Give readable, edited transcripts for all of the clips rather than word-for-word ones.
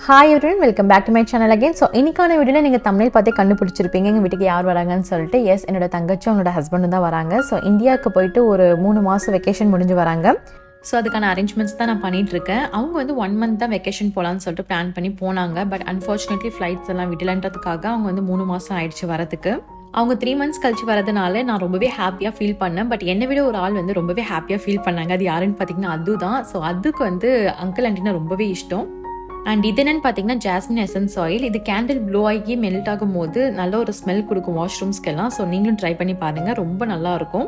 Hi everyone, welcome back to my channel again. So இன்னைக்கான வீடியோவில் நீங்கள் தமிழ் பார்த்தே கண்டுபிடிச்சிருப்பீங்க எங்கள் வீட்டுக்கு யார் வராங்கன்னு சொல்லிட்டு. எஸ், என்னோட தங்கச்சி அவனோட ஹஸ்பண்டும் தான் வராங்க. ஸோ இந்தியாவுக்கு போயிட்டு ஒரு 3 மாதம் வெக்கேஷன் முடிஞ்சு வராங்க. ஸோ அதுக்கான அரேஞ்ச்மெண்ட்ஸ் தான் நான் பண்ணிகிட்ருக்கேன். அவங்க வந்து 1 மந்த் தான் வெக்கேஷன் போகலான்னு சொல்லிட்டு பிளான் பண்ணி போனாங்க. பட் அன்ஃபார்ச்சுனேட்லி ஃப்ளைட்ஸ் எல்லாம் விடலன்றதுக்காக அவங்க வந்து 3 மாதம் ஆயிடுச்சு வரதுக்கு. அவங்க 3 மந்த்ஸ் கழிச்சு வரதுனால நான் ரொம்பவே ஹாப்பியாக ஃபீல் பண்ணேன். பட் என்னை விட ஒரு ஆள் வந்து ரொம்பவே ஹாப்பியாக ஃபீல் பண்ணாங்க. அது யாருன்னு பார்த்தீங்கன்னா அது தான். ஸோ அதுக்கு வந்து அங்கிள் ஆண்டினா ரொம்பவே இஷ்டம். அண்ட் இது என்னன்னு பார்த்தீங்கன்னா ஜாஸ்மின் எசன்ஸ் ஆயில். இது கேண்டில் ப்ளோ ஆகி மெல்ட் ஆகும் போது நல்ல ஒரு ஸ்மெல் கொடுக்கும் வாஷ்ரூம்ஸ்க்கெல்லாம். ஸோ நீங்களும் ட்ரை பண்ணி பாருங்கள், ரொம்ப நல்லா இருக்கும்.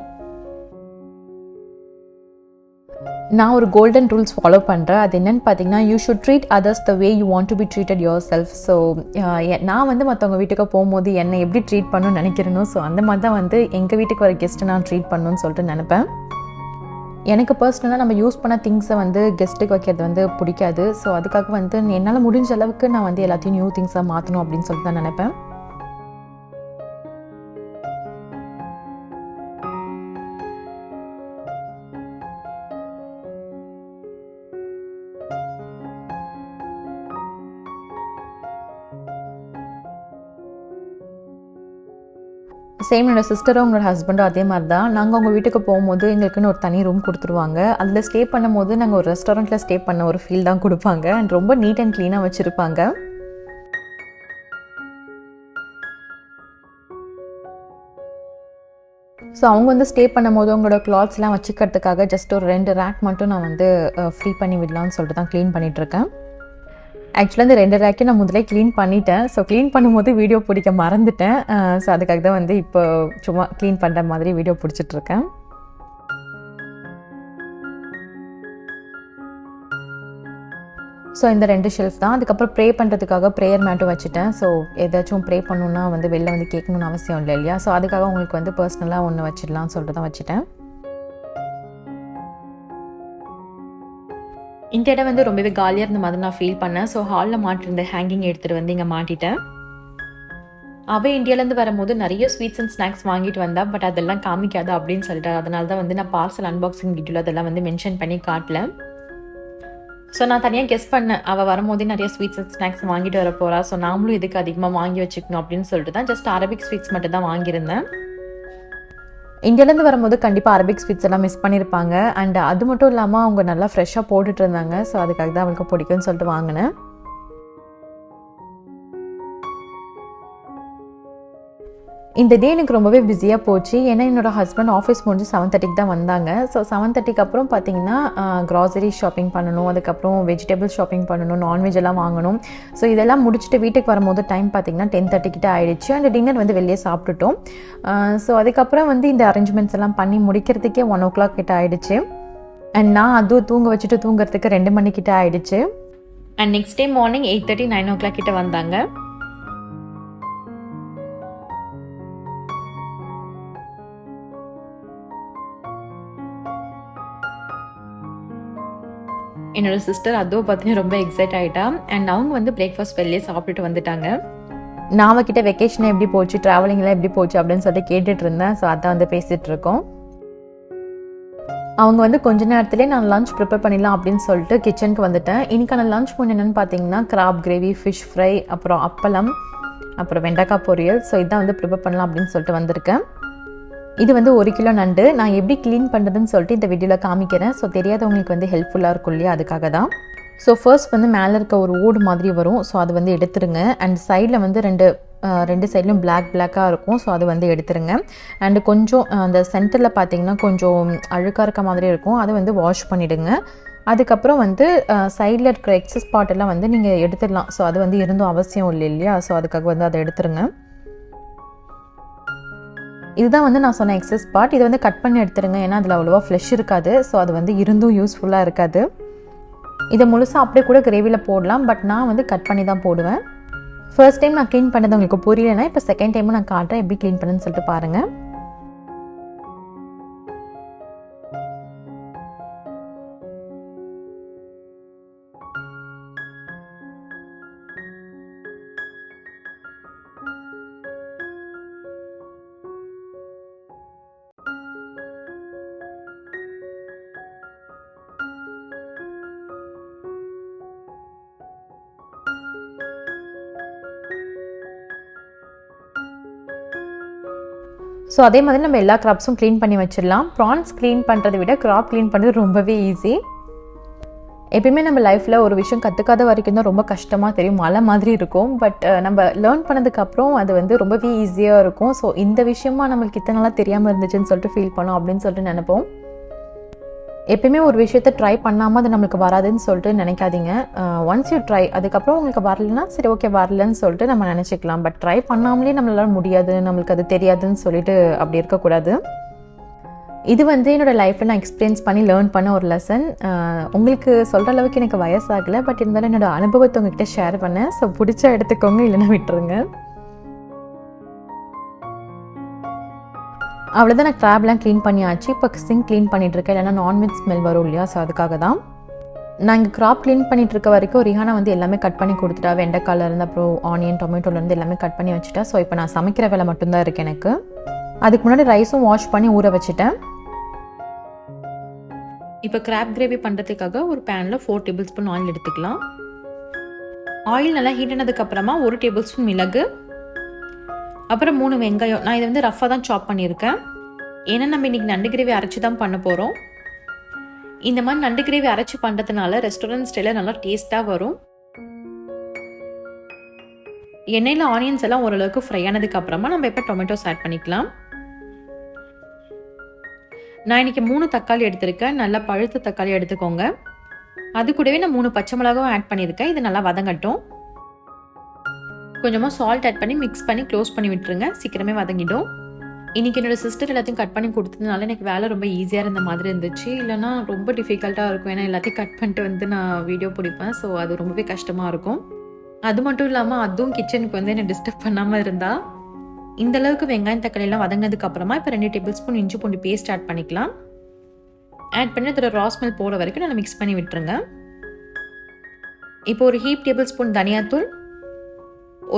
நான் ஒரு கோல்டன் ரூல்ஸ் ஃபாலோ பண்ணுறேன். அது என்னென்னு பார்த்தீங்கன்னா, you should treat others the way you want to be treated your self. So நான் வந்து மற்றவங்க வீட்டுக்கு போகும்போது என்னை எப்படி ட்ரீட் பண்ணணும்னு நினைக்கிறேனோ, ஸோ அந்த மாதிரி தான் வந்து எங்கள் வீட்டுக்கு வர கெஸ்ட்டை நான் ட்ரீட் பண்ணணும்னு சொல்லிட்டு நினைப்பேன். எனக்கு பர்சனலாக நம்ம யூஸ் பண்ண திங்ஸை வந்து கெஸ்ட்டுக்கு வைக்கிறது வந்து பிடிக்காது. ஸோ அதுக்காக வந்து என்னால் முடிஞ்ச அளவுக்கு நான் வந்து எல்லாத்தையும் நியூ திங்ஸாக மாற்றணும் அப்படின்னு சொல்லிட்டு தான் நினைப்பேன். சேம் என்னோட சிஸ்டரும் உங்களோட ஹஸ்பண்டும் அதே மாதிரி தான். நாங்கள் அவங்க வீட்டுக்கு போகும்போது எங்களுக்குன்னு ஒரு தனி ரூம் கொடுத்துருவாங்க. அதில் ஸ்டே பண்ணும் போது நாங்கள் ஒரு ரெஸ்டாரண்ட்டில் ஸ்டே பண்ண ஒரு ஃபீல் தான் கொடுப்பாங்க. அண்ட் ரொம்ப நீட் அண்ட் க்ளீனாக வச்சுருப்பாங்க. ஸோ அவங்க வந்து ஸ்டே பண்ணும் போது அவங்களோட கிளாத்ஸ்லாம் வச்சுக்கிறதுக்காக ஜஸ்ட் ஒரு 2 ரேக் மட்டும் நான் வந்து ஃப்ரீ பண்ணி விடலான்னு சொல்லிட்டு தான் க்ளீன் பண்ணிகிட்ருக்கேன். ஆக்சுவலாக இந்த 2 ரேக்கையும் நான் முதலே க்ளீன் பண்ணிட்டேன். ஸோ க்ளீன் பண்ணும்போது வீடியோ பிடிக்க மறந்துட்டேன். ஸோ அதுக்காக தான் வந்து இப்போ சும்மா க்ளீன் பண்ணுற மாதிரி வீடியோ பிடிச்சிட்ருக்கேன். ஸோ இந்த 2 ஷெல்ஃப் தான். அதுக்கப்புறம் ப்ரே பண்ணுறதுக்காக ப்ரேயர் மேட்டும் வச்சுட்டேன். ஸோ ஏதாச்சும் ப்ரே பண்ணணுன்னா வந்து வெளில வந்து கேட்கணுன்னு அவசியம் இல்லை இல்லையா? ஸோ அதுக்காக உங்களுக்கு வந்து பர்சனலாக ஒன்று வச்சிடலாம்னு சொல்லிட்டு தான் வச்சுட்டேன். இந்த இடம் வந்து ரொம்பவே காலியாக இருந்த மாதிரி நான் ஃபீல் பண்ணேன். ஸோ ஹாலில் மாட்டிருந்த ஹேங்கிங் எடுத்துகிட்டு வந்து இங்கே மாட்டிட்டேன். அவள் இந்தியாவிலேருந்து வரும்போது நிறைய ஸ்வீட்ஸ் அண்ட் ஸ்நாக்ஸ் வாங்கிட்டு வந்தா. பட் அதெல்லாம் காமிக்காது அப்படின்னு சொல்லிட்டு அதனால தான் வந்து நான் பார்சல் அன்பாக்சிங் வீடியோவில் அதெல்லாம் வந்து மென்ஷன் பண்ணி காட்டல. ஸோ நான் தனியாக கெஸ் பண்ணேன், அவள் வரும்போதே நிறைய ஸ்வீட்ஸ் அண்ட் ஸ்நாக்ஸ் வாங்கிட்டு வர போகிறா. ஸோ நாமளும் இதுக்கு அதிகமாக வாங்கி வச்சுக்கணும் அப்படின்னு சொல்லிட்டு தான் ஜஸ்ட் அரபிக் ஸ்வீட்ஸ் மட்டும் தான் வாங்கியிருந்தேன். இந்தியாவிலேருந்து வரும்போது கண்டிப்பாக அரபிக் ஸ்வீட்ஸ் எல்லாம் மிஸ் பண்ணியிருப்பாங்க. அண்ட் அது மட்டும் இல்லாமல் அவங்க நல்லா ஃப்ரெஷ்ஷாக போட்டுட்டு இருந்தாங்க. ஸோ அதுக்காக தான் அவங்களுக்கு பிடிக்கும்னு சொல்லிட்டு வாங்கினேன். இந்த டே எனக்கு ரொம்பவே பிஸியாக போச்சு. ஏன்னா என்னோடய ஹஸ்பண்ட் ஆஃபீஸ் முடிஞ்சு 7:30 தான் வந்தாங்க. ஸோ 7:30 அப்புறம் பார்த்தீங்கன்னா க்ராசரி ஷாப்பிங் பண்ணணும், அதுக்கப்புறம் வெஜிடபிள் ஷாப்பிங் பண்ணணும், நான்வெஜ் எல்லாம் வாங்கணும். ஸோ இதெல்லாம் முடிச்சுட்டு வீட்டுக்கு வரும்போது டைம் பார்த்தீங்கன்னா 10:30 கிட்ட ஆகிடுச்சு. அண்ட் டின்னர் வந்து வெளியே சாப்பிட்டுட்டோம். ஸோ அதுக்கப்புறம் வந்து இந்த அரேஞ்ச்மெண்ட்ஸ் எல்லாம் பண்ணி முடிக்கிறதுக்கே 1 o'clock கிட்ட ஆகிடுச்சு. அண்ட் நான் அதுவும் தூங்க வச்சுட்டு தூங்குறதுக்கு 2 மணி கிட்ட ஆகிடுச்சு. And next day morning 8:30, 9 o'clock கிட்ட வந்தாங்க. என்னோட சிஸ்டர் அதுவும் பார்த்தீங்கன்னா ரொம்ப எக்ஸைட் ஆகிட்டா. அண்ட் அவங்க வந்து பிரேக்ஃபாஸ்ட் வெளியே சாப்பிட்டுட்டு வந்துட்டாங்க. நான் அவகிட்ட வெக்கேஷன் எப்படி போச்சு, ட்ராவலிங்லாம் எப்படி போச்சு அப்படின்னு சொல்லிட்டு கேட்டுட்டு இருந்தேன். ஸோ அதான் வந்து பேசிகிட்டு இருக்கோம். அவங்க வந்து கொஞ்ச நேரத்துலேயே நான் லஞ்ச் ப்ரிப்பேர் பண்ணிடலாம் அப்படின்னு சொல்லிட்டு கிச்சனுக்கு வந்துட்டேன். இன்றைக்கான லஞ்ச் மூணு என்னென்னு பார்த்தீங்கன்னா கிராப் கிரேவி, ஃபிஷ் ஃப்ரை, அப்புறம் அப்பளம், அப்புறம் வெண்டைக்காய் பொரியல். ஸோ இதான் வந்து ப்ரிப்பேர் பண்ணலாம் அப்படின்னு சொல்லிட்டு வந்திருக்கேன். இது வந்து 1 கிலோ நண்டு. நான் எப்படி க்ளீன் பண்ணுறதுன்னு சொல்லிட்டு இந்த வீடியோவில் காமிக்கிறேன். ஸோ தெரியாதவங்களுக்கு வந்து ஹெல்ப்ஃபுல்லாக இருக்கும் இல்லையா, அதுக்காக தான். ஸோ ஃபர்ஸ்ட் வந்து மேலே இருக்க ஒரு ஓடு மாதிரி வரும். ஸோ அது வந்து எடுத்துருங்க. அண்ட் சைடில் வந்து ரெண்டு சைட்லையும் பிளாக்காக இருக்கும். ஸோ அது வந்து எடுத்துருங்க. அண்டு கொஞ்சம் அந்த சென்டரில் பார்த்தீங்கன்னா கொஞ்சம் அழுக்காக இருக்க மாதிரி இருக்கும். அதை வந்து வாஷ் பண்ணிவிடுங்க. அதுக்கப்புறம் வந்து சைடில் இருக்கிற எக்ஸஸ் பார்ட்டெல்லாம் வந்து நீங்கள் எடுத்துடலாம். ஸோ அது வந்து இருந்தும் அவசியம் இல்லை இல்லையா? ஸோ அதுக்காக வந்து அதை எடுத்துருங்க. இதுதான் வந்து நான் சொன்ன எக்ஸஸ் பார்ட். இதை வந்து கட் பண்ணி எடுத்துருங்க. ஏன்னா அதில் அவ்வளோவா ஃப்ளெஷ் இருக்காது. ஸோ அது வந்து இருந்தும் யூஸ்ஃபுல்லாக இருக்காது. இதை முழுசாக அப்படியே கூட கிரேவியில் போடலாம். பட் நான் வந்து கட் பண்ணி தான் போடுவேன். ஃபர்ஸ்ட் டைம் நான் க்ளீன் பண்ணது உங்களுக்கு புரியலைன்னா இப்போ செகண்ட் டைமும் நான் காட்டுறேன் எப்படி க்ளீன் பண்ணுன்னு சொல்லிட்டு பாருங்கள். ஸோ அதே மாதிரி நம்ம எல்லா கிராப்ஸும் க்ளீன் பண்ணி வச்சிடலாம். ப்ரான்ஸ் க்ளீன் பண்ணுறதை விட கிராப் க்ளீன் பண்ணுறது ரொம்பவே ஈஸி. எப்பயுமே நம்ம லைஃப்பில் ஒரு விஷயம் கற்றுக்காத வரைக்கும் தான் ரொம்ப கஷ்டமாக தெரியும், மலை மாதிரி இருக்கும். பட் நம்ம லேர்ன் பண்ணதுக்கப்புறம் அது வந்து ரொம்பவே ஈஸியாக இருக்கும். ஸோ இந்த விஷயமா நம்மளுக்கு இத்தனை நாளாக தெரியாமல் இருந்துச்சுன்னு சொல்லிட்டு ஃபீல் பண்ணோம் அப்படின்னு சொல்லிட்டு நினைப்போம். எப்பயுமே ஒரு விஷயத்தை ட்ரை பண்ணாமல் அது நம்மளுக்கு வராதுன்னு சொல்லிட்டு நினைக்காதீங்க. ஒன்ஸ் யூ ட்ரை, அதுக்கப்புறம் உங்களுக்கு வரலன்னா சரி ஓகே வரலன்னு சொல்லிட்டு நம்ம நினச்சிக்கலாம். பட் ட்ரை பண்ணாமலே நம்மளால முடியாது, நம்மளுக்கு அது தெரியாதுன்னு சொல்லிட்டு அப்படி இருக்கக்கூடாது. இது வந்து என்னோடய லைஃப்பில் நான் எக்ஸ்பீரியன்ஸ் பண்ணி லேர்ன் பண்ண ஒரு லெசன். உங்களுக்கு சொல்கிற அளவுக்கு எனக்கு வயசாகலை, பட் இருந்தாலும் என்னோடய அனுபவத்தை உங்ககிட்ட ஷேர் பண்ணேன். ஸோ பிடிச்சா எடுத்துக்கோங்க, இல்லைன்னா விட்டுருங்க. அவ்வளோதான், நான் கிராப்லாம் க்ளீன் பண்ணியாச்சு. இப்போ சிங்க் க்ளீன் பண்ணிகிட்ருக்கேன், இல்லைனா நான்வெஜ் ஸ்மெல் வரும் இல்லையா, ஸோ அதுக்காக தான். நான் இங்கே கிராப் க்ளீன் பண்ணிகிட்ருக்க வரைக்கும் ரிஹானா வந்து எல்லாமே கட் பண்ணி கொடுத்துட்டா. வெண்டைக்காயிலேருந்து அப்புறம் ஆனியன் டொமேட்டோலேருந்து எல்லாமே கட் பண்ணி வச்சுட்டா. ஸோ இப்போ நான் சமைக்கிற வேலை மட்டும்தான் இருக்குது எனக்கு. அதுக்கு முன்னாடி ரைஸும் வாஷ் பண்ணி ஊற வச்சுட்டேன். இப்போ கிராப் கிரேவி பண்ணுறதுக்காக ஒரு பேனில் 4 டேபிள் ஸ்பூன் ஆயில் எடுத்துக்கலாம். ஆயில் நல்லா ஹீட் ஆனதுக்கப்புறமா 1 டேபிள் ஸ்பூன் மிளகு, அப்புறம் 3 வெங்காயம். நான் இதை வந்து ரஃபாக தான் சாப் பண்ணியிருக்கேன், ஏன்னா நம்ம இன்றைக்கி நண்டு கிரேவி அரைச்சி தான் பண்ண போகிறோம். இந்த மாதிரி நண்டு கிரேவி அரைச்சி பண்ணுறதுனால ரெஸ்டாரண்ட் ஸ்டைலில் நல்லா டேஸ்ட்டாக வரும். எண்ணெயில் ஆனியன்ஸ் எல்லாம் ஓரளவுக்கு ஃப்ரை ஆனதுக்கப்புறமா நம்ம இப்போ டொமேட்டோஸ் ஆட் பண்ணிக்கலாம். நான் இன்றைக்கி 3 தக்காளி எடுத்திருக்கேன், நல்லா பழுத்த தக்காளி எடுத்துக்கோங்க. அது கூடவே நான் 3 பச்சை மிளகாவும் ஆட் பண்ணியிருக்கேன். இது நல்லா வதங்கட்டும். கொஞ்சமாக சால்ட் ஆட் பண்ணி மிக்ஸ் பண்ணி க்ளோஸ் பண்ணி விட்டுருங்க, சீக்கிரமே வதங்கிடும். இன்றைக்கி என்னோடய சிஸ்டர் எல்லாத்தையும் கட் பண்ணி கொடுத்ததுனால எனக்கு வேலை ரொம்ப ஈஸியாக இருந்த மாதிரி இருந்துச்சு. இல்லைனா ரொம்ப டிஃபிகல்ட்டாக இருக்கும், ஏன்னா எல்லாத்தையும் கட் பண்ணிட்டு வந்து நான் வீடியோ பிடிப்பேன். ஸோ அது ரொம்பவே கஷ்டமாக இருக்கும். அது மட்டும் இல்லாமல் அதுவும் கிச்சனுக்கு வந்து என்னை டிஸ்டர்ப் பண்ணாமல் இருந்தால். இந்தளவுக்கு வெங்காயம் தக்காளியெல்லாம் வதங்கினதுக்கப்புறமா இப்போ 2 டேபிள் ஸ்பூன் இஞ்சி பூண்டு பேஸ்ட் ஆட் பண்ணிக்கலாம். ஆட் பண்ணி அதோட ரா ஸ்மெல் போகிற வரைக்கும் நல்லா மிக்ஸ் பண்ணி விட்டுருங்க. இப்போ ஒரு ஹீப் டேபிள் ஸ்பூன் தனியாத்தூள்,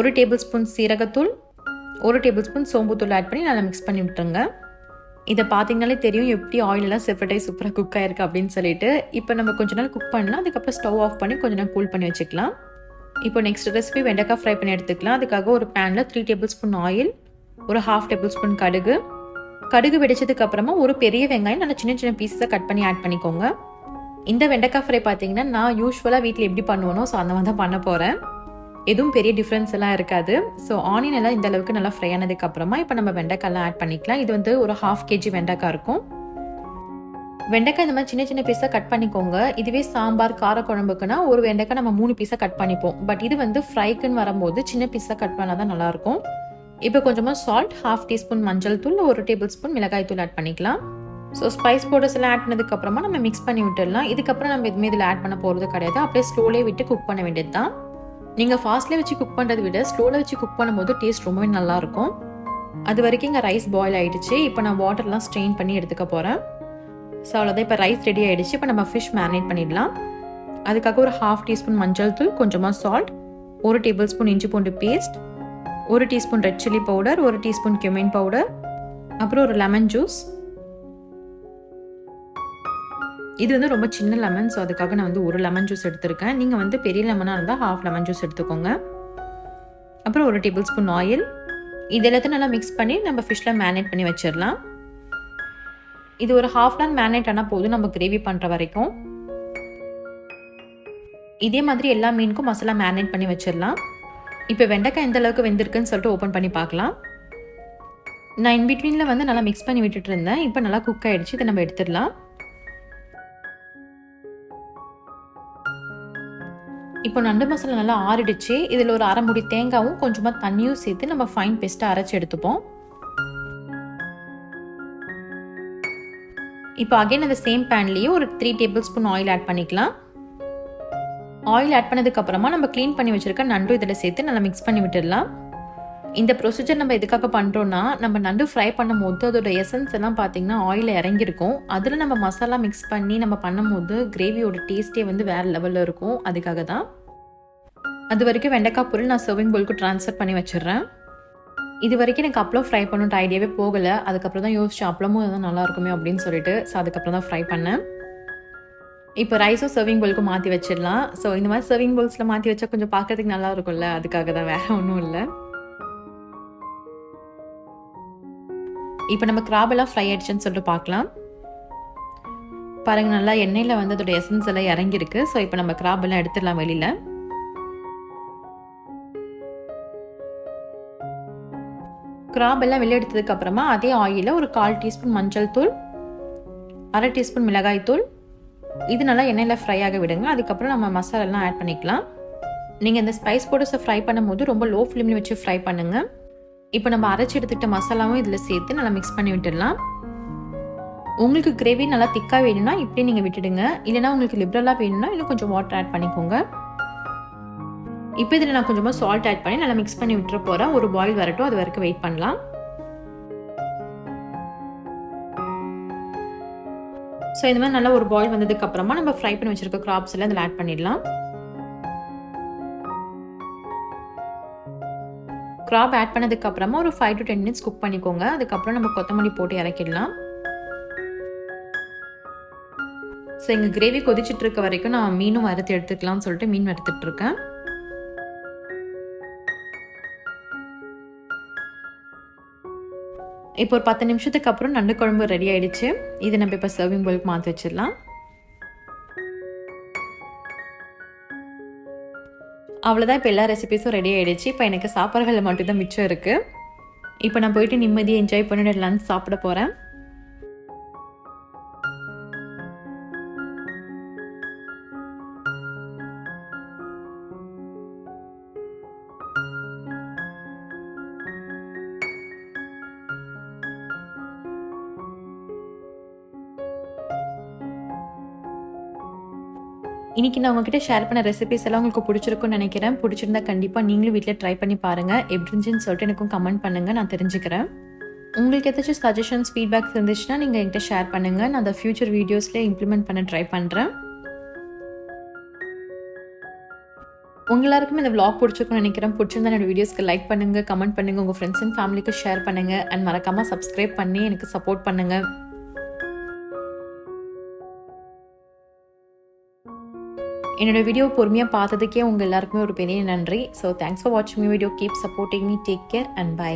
1 டேபிள் ஸ்பூன் சீரகத்தூள், 1 டேபிள் ஸ்பூன் சோம்புத்தூள் ஆட் பண்ணி நல்லா மிக்ஸ் பண்ணி விட்டுருங்க. இதை பார்த்தீங்கனாலே தெரியும் எப்படி ஆயிலெல்லாம் செப்பரேட் ஆகி சூப்பராக குக் ஆகிருக்கு அப்படின்னு சொல்லிட்டு. இப்போ நம்ம கொஞ்ச நேரம் குக் பண்ணலாம், அதுக்கப்புறம் ஸ்டவ் ஆஃப் பண்ணி கொஞ்ச நேரம் கூல் பண்ணி வச்சுக்கலாம். இப்போ நெக்ஸ்ட் ரெசிபி வெண்டைக்காய் ஃப்ரை பண்ணி எடுத்துக்கலாம். அதுக்காக ஒரு பேனில் 3 டேபிள் ஸ்பூன் ஆயில், ஒரு 1/2 டேபிள் ஸ்பூன் கடுகு வெடிச்சதுக்கப்புறமா ஒரு பெரிய வெங்காயம் நல்லா சின்ன சின்ன பீஸஸாக கட் பண்ணி ஆட் பண்ணிக்கோங்க. இந்த வெண்டைக்காய் ஃப்ரை பார்த்தீங்கன்னா நான் யூஸ்வலாக வீட்டில் எப்படி பண்ணுவேனோ ஸோ அந்த மாதிரி தான் பண்ண போகிறேன். எதுவும் பெரிய டிஃப்ரென்ஸ் எல்லாம் இருக்காது. ஸோ ஆனியன் எல்லாம் இந்த அளவுக்கு நல்லா ஃப்ரை ஆனதுக்கப்புறமா இப்போ நம்ம வெண்டைக்காயெல்லாம் ஆட் பண்ணிக்கலாம். இது வந்து ஒரு 1/2 kg வெண்டைக்காய் இருக்கும். வெண்டைக்காய் இந்த மாதிரி சின்ன சின்ன பீஸாக கட் பண்ணிக்கோங்க. இதுவே சாம்பார் கார குழம்புக்குன்னா ஒரு வெண்டைக்காய் நம்ம 3 பீஸாக கட் பண்ணிப்போம். பட் இது வந்து ஃப்ரைக்குன்னு வரும்போது சின்ன பீஸாக கட் பண்ணால் தான் நல்லாயிருக்கும். இப்போ கொஞ்சமாக சால்ட், 1/2 டீஸ்பூன் மஞ்சள் தூள், 1 டேபிள் ஸ்பூன் மிளகாய் தூள் ஆட் பண்ணிக்கலாம். ஸோ ஸ்பைஸ் பவுடர்ஸ் எல்லாம் ஆட் பண்ணதுக்கப்புறமா நம்ம மிக்ஸ் பண்ணி விட்டுடலாம். இதுக்கப்புறம் நம்ம எதுவுமே இதில் ஆட் பண்ண போகிறது கிடையாது. அப்படியே ஸ்லோலே விட்டு குக் பண்ண வேண்டியது தான். நீங்கள் ஃபாஸ்ட்லேயே வச்சு குக் பண்ணுறதை விட ஸ்லோவில் வச்சு குக் பண்ணும்போது டேஸ்ட் ரொம்பவே நல்லாயிருக்கும். அது வரைக்கும் இங்கே ரைஸ் பாயில் ஆகிடுச்சு. இப்போ நான் வாட்டர்லாம் ஸ்ட்ரெயின் பண்ணி எடுத்துக்க போகிறேன். ஸோ அவ்வளோதான், இப்போ ரைஸ் ரெடி ஆகிடுச்சு. இப்போ நம்ம ஃபிஷ் மேரினேட் பண்ணிடலாம். அதுக்காக ஒரு 1/2 டீஸ்பூன் மஞ்சள் தூள், கொஞ்சமாக சால்ட், 1 டேபிள் ஸ்பூன் இஞ்சி பூண்டு paste, 1 teaspoon red chilli powder, 1 teaspoon cumin powder, அப்புறம் ஒரு லெமன் ஜூஸ். இது வந்து ரொம்ப சின்ன லெமன், ஸோ அதுக்காக நான் வந்து 1 லெமன் ஜூஸ் எடுத்திருக்கேன். நீங்கள் வந்து பெரிய லெமனாக இருந்தால் 1/2 லெமன் ஜூஸ் எடுத்துக்கோங்க. அப்புறம் 1 டேபிள் ஸ்பூன் ஆயில். இது எல்லாத்தையும் நல்லா மிக்ஸ் பண்ணி நம்ம ஃபிஷ்ஷில் மேரினேட் பண்ணி வச்சிடலாம். இது ஒரு 1/2 hour மேரினேட் ஆனால் போதும் நம்ம கிரேவி பண்ணுற வரைக்கும். இதே மாதிரி எல்லா மீனுக்கும் மசாலா மேரினேட் பண்ணி வச்சிடலாம். இப்போ வெண்டைக்காய் எந்த அளவுக்கு வெந்திருக்குன்னு சொல்லிட்டு ஓப்பன் பண்ணி பார்க்கலாம். நான் இன்பிட்வீனில் வந்து நல்லா மிக்ஸ் பண்ணி விட்டுட்டு இருந்தேன். இப்போ நல்லா குக் ஆகிடுச்சு. இதை நம்ம எடுத்துடலாம். இப்போ நண்டு மசாலா நல்லா ஆறிடுச்சு. இதில் ஒரு 1/2 மூடி தேங்காயும் கொஞ்சமாக தண்ணியும் சேர்த்து நம்ம ஃபைன் பேஸ்ட்டாக அரைச்சி எடுத்துப்போம். இப்போ அகைன் அந்த சேம் பேன்லேயே ஒரு 3 டேபிள் ஸ்பூன் ஆயில் ஆட் பண்ணிக்கலாம். ஆயில் ஆட் பண்ணதுக்கப்புறமா நம்ம க்ளீன் பண்ணி வச்சுருக்க நண்டு இதில் சேர்த்து நல்லா மிக்ஸ் பண்ணி விட்டுடலாம். இந்த ப்ரொசீஜர் நம்ம எதுக்காக பண்ணுறோன்னா, நம்ம நண்டு ஃப்ரை பண்ணும் போது அதோட எசன்ஸ் எல்லாம் பார்த்தீங்கன்னா ஆயிலில் இறங்கியிருக்கும். அதில் நம்ம மசாலா மிக்ஸ் பண்ணி நம்ம பண்ணும்போது கிரேவியோட டேஸ்ட்டே வந்து வேறு லெவலில் இருக்கும். அதுக்காக தான். அது வரைக்கும் வெண்டைக்காய் பொருள் நான் சர்விங் பவுலுக்கு ட்ரான்ஸ்ஃபர் பண்ணி வச்சிடுறேன். இது வரைக்கும் எனக்கு அப்பளம் ஃப்ரை பண்ணணுன்ற ஐடியாவே போகலை. அதுக்கப்புறம் தான் யோசிச்சு அப்பளமும் எதுவும் நல்லா இருக்குமே அப்படின்னு சொல்லிட்டு ஸோ அதுக்கப்புறம் தான் ஃப்ரை பண்ணேன். இப்போ ரைஸும் சர்விங் பவுலுக்கு மாற்றி வச்சிடலாம். ஸோ இந்த மாதிரி சர்விங் பவுல்ஸில் மாற்றி வச்சா கொஞ்சம் பார்க்கறதுக்கு நல்லா இருக்கும்ல, அதுக்காக தான், வேறு ஒன்றும் இல்லை. இப்போ நம்ம கிராப் எல்லாம் ஃப்ரை ஆயிடுச்சுன்னு சொல்லிட்டு பார்க்கலாம். பாருங்கள், நல்லா எண்ணெயில் வந்து அதோட எசன்ஸ் எல்லாம் இறங்கியிருக்கு. ஸோ இப்போ நம்ம கிராப் எல்லாம் எடுத்துடலாம் வெளியில். கிராப் எல்லாம் வெளியே எடுத்ததுக்கு அப்புறமா அதே ஆயிலில் ஒரு 1/4 டீஸ்பூன் மஞ்சள் தூள், 1/2 டீஸ்பூன் மிளகாய் தூள், இது நல்லா எண்ணெயில் ஃப்ரை ஆக விடுங்க. அதுக்கப்புறம் நம்ம மசாலாலாம் ஆட் பண்ணிக்கலாம். நீங்கள் இந்த ஸ்பைஸ் பவுடர்ஸை ஃப்ரை பண்ணும்போது ரொம்ப லோ ஃப்ளேமில் வச்சு ஃப்ரை பண்ணுங்கள். இப்போ நம்ம அரைச்சி எடுத்துக்கிட்ட மசாலாவும் இதில் சேர்த்து நல்லா மிக்ஸ் பண்ணி விட்டுடலாம். உங்களுக்கு கிரேவி நல்லா திக்காக வேணும்னா இப்படி நீங்கள் விட்டுடுங்க. இல்லைனா உங்களுக்கு லிபரலாக வேணும்னா இன்னும் கொஞ்சம் வாட்டர் ஆட் பண்ணிக்கோங்க. இப்போ இதில் நான் கொஞ்சமாக சால்ட் ஆட் பண்ணி நல்லா மிக்ஸ் பண்ணி விட்டுற போகிறேன். ஒரு பாயில் வரட்டும், அது வரைக்கும் வெயிட் பண்ணலாம். ஸோ இந்த மாதிரி நல்லா ஒரு பாயில் வந்ததுக்கு அப்புறமா நம்ம ஃப்ரை பண்ணி வச்சிருக்க கிராப்ஸ் எல்லாம் இதில் ஆட் பண்ணிடலாம். கிராப் ஆட் பண்ணதுக்கு அப்புறமா ஒரு 5 to 10 minutes குக் பண்ணிக்கோங்க. அதுக்கப்புறம் நம்ம கொத்தமல்லி போட்டு இறக்கிடலாம். ஸோ எங்கள் கிரேவி கொதிச்சுட்டு இருக்க வரைக்கும் நான் மீனும் வறுத்து எடுத்துக்கலாம்னு சொல்லிட்டு மீன் வறுத்துட்டு இருக்கேன். இப்போ ஒரு 10 நிமிஷத்துக்கு அப்புறம் நண்டு குழம்பு ரெடி ஆயிடுச்சு. இதை நம்ம இப்போ சர்விங் பவுலுக்கு மாற்றி வச்சிடலாம். அவ்வளோதான், இப்போ எல்லா ரெசிபீஸும் ரெடி ஆகிடுச்சு. இப்போ எனக்கு சாப்பாடுகள் மட்டும்தான் மிச்சம் இருக்குது. இப்போ நான் போயிட்டு நிம்மதியாக என்ஜாய் பண்ணிட்டு லஞ்ச் சாப்பிட போகிறேன். இன்றைக்கி நான் உங்ககிட்ட ஷேர் பண்ண ரெசிபிஸ் எல்லாம் உங்களுக்கு பிடிச்சிருக்குன்னு நினைக்கிறேன். பிடிச்சிருந்தா கண்டிப்பாக நீங்களும் வீட்டில் ட்ரை பண்ணி பாருங்கள். எப்படி இருந்துச்சுன்னு சொல்லிட்டு எனக்கும் கமெண்ட் பண்ணுங்கள், நான் தெரிஞ்சுக்கிறேன். உங்களுக்கு ஏதாச்சும் சஜஷன்ஸ், ஃபீட்பேக்ஸ் இருந்துச்சுன்னா நீங்கள் என்கிட்ட ஷேர் பண்ணுங்கள். நான் அந்த ஃபியூச்சர் வீடியோஸில் இம்ப்ளிமெண்ட் பண்ண ட்ரை பண்ணுறேன். உங்க எல்லாருக்கும் இந்த vlog பிடிச்சிருக்குன்னு நினைக்கிறேன். பிடிச்சிருந்தா என்னோட வீடியோஸ்க்கு லைக் பண்ணுங்கள், கமெண்ட் பண்ணுங்கள், உங்கள் ஃப்ரெண்ட்ஸ் அண்ட் ஃபேமிலிக்கு ஷேர் பண்ணுங்கள். அண்ட் மறக்காமல் சப்ஸ்கிரைப் பண்ணி எனக்கு சப்போர்ட் பண்ணுங்கள். என்னோட வீடியோ பொறுமையாக பார்த்ததுக்கே உங்கள் எல்லாருக்குமே ஒரு பெரிய நன்றி. ஸோ தேங்க்ஸ் ஃபார் வாட்சிங் my video. Keep supporting me. Take care and by.